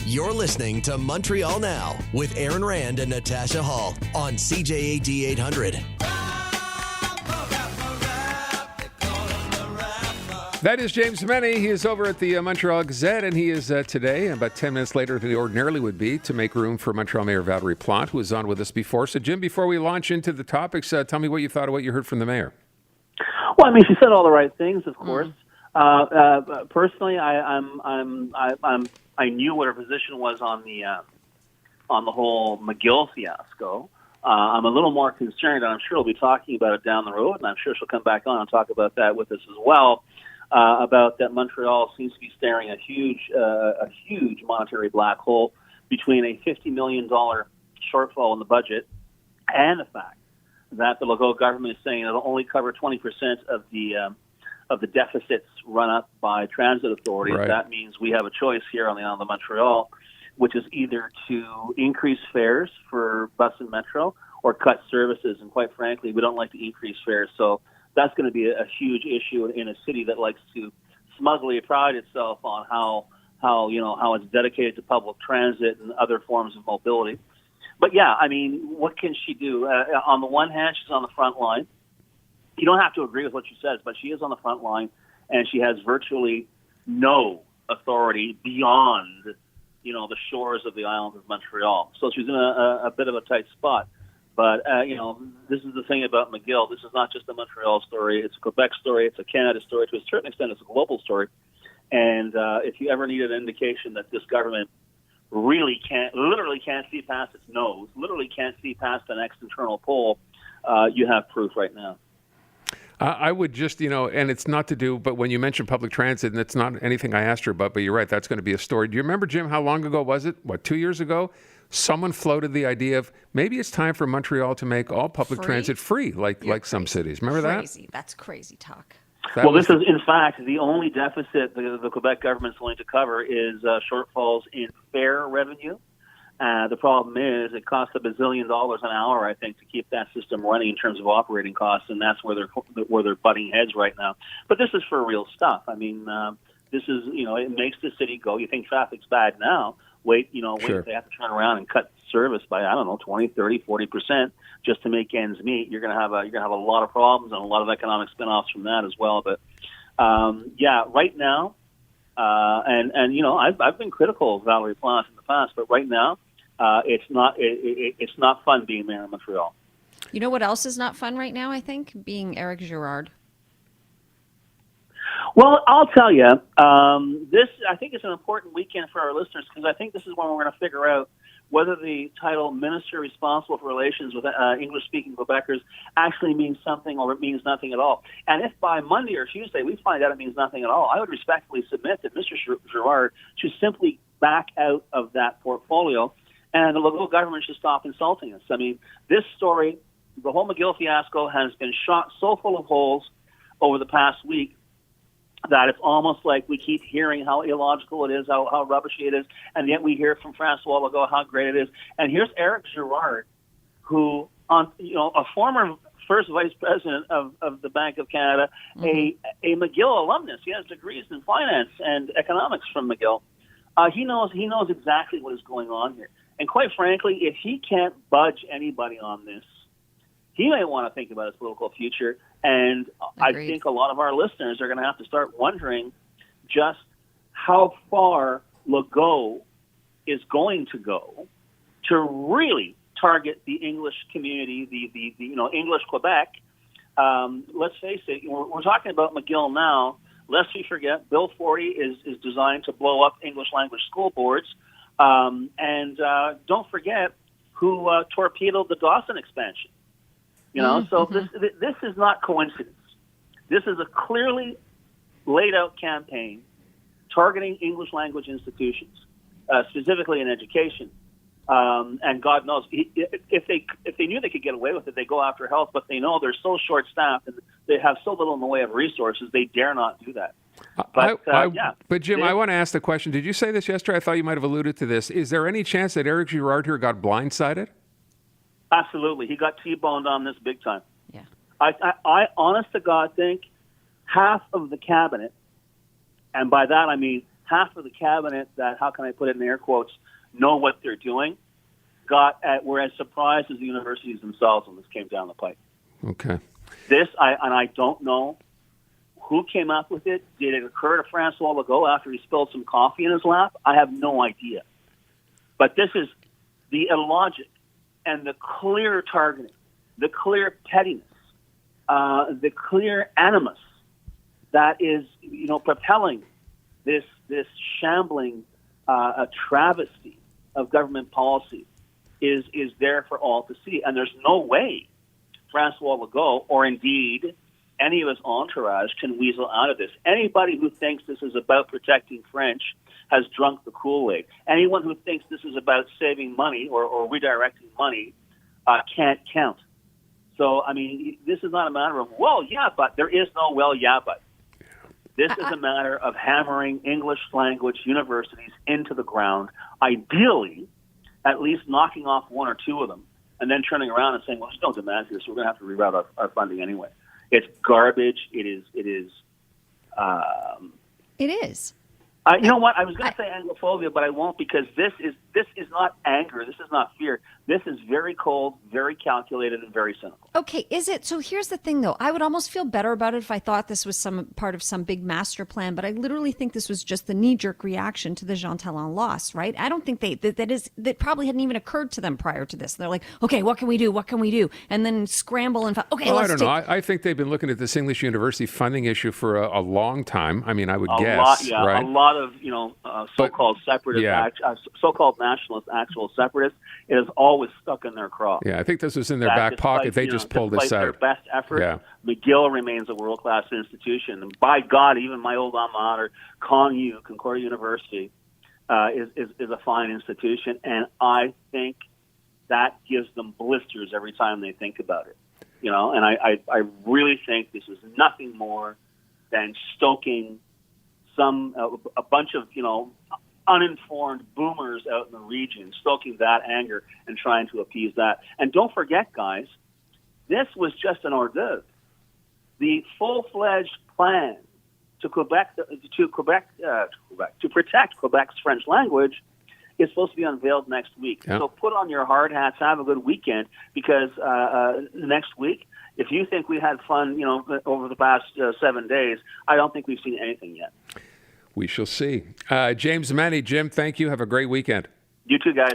You're listening to Montreal Now with Aaron Rand and Natasha Hall on CJAD 800. That is James MENNIE. He is over at the Montreal Gazette, and he is today, about 10 minutes later than he ordinarily would be, to make room for Montreal Mayor Valerie Plante, who was on with us before. So, Jim, before we launch into the topics, tell me what you thought of what you heard from the mayor. Well, I mean, she said all the right things, of course. Personally, I knew what her position was on the whole McGill fiasco. I'm a little more concerned, and I'm sure we'll be talking about it down the road, and I'm sure she'll come back on and talk about that with us as well. About that Montreal seems to be staring a huge monetary black hole between a $50 million shortfall in the budget and the fact that the local government is saying it'll only cover 20% of the deficits run up by transit authorities. Right. That means we have a choice here on the island of Montreal, which is either to increase fares for bus and metro or cut services. And quite frankly, we don't like to increase fares, so that's going to be a huge issue in a city that likes to smugly pride itself on how it's dedicated to public transit and other forms of mobility. But yeah, I mean, what can she do? On the one hand, she's on the front line. You don't have to agree with what she says, but she is on the front line, and she has virtually no authority beyond, the shores of the island of Montreal. So she's in a bit of a tight spot. But, this is the thing about McGill. This is not just a Montreal story. It's a Quebec story. It's a Canada story. To a certain extent, it's a global story. And if you ever need an indication that this government literally can't see past its nose, literally can't see past the next internal poll, you have proof right now. I would just, and it's not to do, but when you mention public transit, and it's not anything I asked her about, but you're right, that's going to be a story. Do you remember, Jim, how long ago was it? 2 years ago? Someone floated the idea of maybe it's time for Montreal to make all public transit free, like some cities. Remember crazy. that? That's crazy talk. This is, in fact, the only deficit the Quebec government's willing to cover is shortfalls in fare revenue. The problem is it costs $1 bazillion an hour, I think, to keep that system running in terms of operating costs, and that's where they're butting heads right now. But this is for real stuff. I mean, this is, it makes the city go. You think traffic's bad now. Wait Sure. if they have to turn around and cut service by, 20, 30, 40% just to make ends meet. You're going to have a lot of problems and a lot of economic spin-offs from that as well. But right now, I've been critical of Valerie Plante in the past, but right now, it's not fun being mayor of Montreal. You know what else is not fun right now, I think? Being Eric Girard. Well, I'll tell you, this, I think, is an important weekend for our listeners because I think this is when we're going to figure out whether the title Minister Responsible for Relations with English-speaking Quebecers actually means something or it means nothing at all. And if by Monday or Tuesday we find out it means nothing at all, I would respectfully submit that Mr. Girard should simply back out of that portfolio and the local government should stop insulting us. I mean, this story, the whole McGill fiasco, has been shot so full of holes over the past week that it's almost like we keep hearing how illogical it is, how rubbishy it is, and yet we hear from François Legault how great it is. And here's Eric Girard, who, a former first vice president of the Bank of Canada, a McGill alumnus. He has degrees in finance and economics from McGill. He knows exactly what is going on here. And quite frankly, if he can't budge anybody on this, he may want to think about his political future. And Agreed. I think a lot of our listeners are going to have to start wondering just how far Legault is going to go to really target the English community, the English Quebec. Let's face it, we're talking about McGill now. Lest we forget, Bill 40 is designed to blow up English language school boards. And don't forget who torpedoed the Dawson expansion. So this is not coincidence. This is a clearly laid out campaign targeting English language institutions, specifically in education. And God knows, if they knew they could get away with it, they go after health. But they know they're so short-staffed and they have so little in the way of resources, they dare not do that. But Jim, I want to ask the question. Did you say this yesterday? I thought you might have alluded to this. Is there any chance that Eric Girard here got blindsided? Absolutely. He got T-boned on this big time. Yeah. I honest to God think half of the cabinet, and by that I mean half of the cabinet that, how can I put it in air quotes, know what they're doing, were as surprised as the universities themselves when this came down the pipe. Okay. I don't know who came up with it. Did it occur to Francois Legault after he spilled some coffee in his lap? I have no idea. But this is the illogic and the clear targeting, the clear pettiness, the clear animus that is, propelling this shambling travesty of government policy is there for all to see. And there's no way Francois Legault, or indeed any of his entourage, can weasel out of this. Anybody who thinks this is about protecting French has drunk the Kool-Aid. Anyone who thinks this is about saving money or redirecting money can't count. So, this is not a matter of, well, yeah, but. There is no well, yeah, but. This is a matter of hammering English language universities into the ground, ideally at least knocking off one or two of them, and then turning around and saying, well, there's no demand here, so we're going to have to reroute our funding anyway. It's garbage. It is. It is. You know what? I was going to say Anglophobia, but I won't, because this is not anger. This is not fear. This is very cold, very calculated, and very cynical. Okay, is it? So here's the thing, though. I would almost feel better about it if I thought this was some part of some big master plan, but I literally think this was just the knee-jerk reaction to the Jean Talon loss, right? I don't think that probably hadn't even occurred to them prior to this. They're like, okay, what can we do? What can we do? And then scramble and okay, well, I don't know. I think they've been looking at this English university funding issue for a long time. I mean, I would guess, right? A lot of so-called separatists, so-called nationalists, actual separatists, it has always stuck in their craw. Yeah, I think this was in their back pocket. They just pulled this out. Their best effort. Yeah. McGill remains a world-class institution, and by God, even my old alma mater, Concordia University, is a fine institution, and I think that gives them blisters every time they think about it. And I really think this is nothing more than stoking a bunch of uninformed boomers out in the region, stoking that anger and trying to appease that. And don't forget, guys, this was just an hors d'oeuvre. The full-fledged plan to protect Quebec's French language is supposed to be unveiled next week. Yeah. So put on your hard hats, have a good weekend, because next week, if you think we had fun, over the past 7 days, I don't think we've seen anything yet. We shall see. James MENNIE, Jim, thank you. Have a great weekend. You too, guys.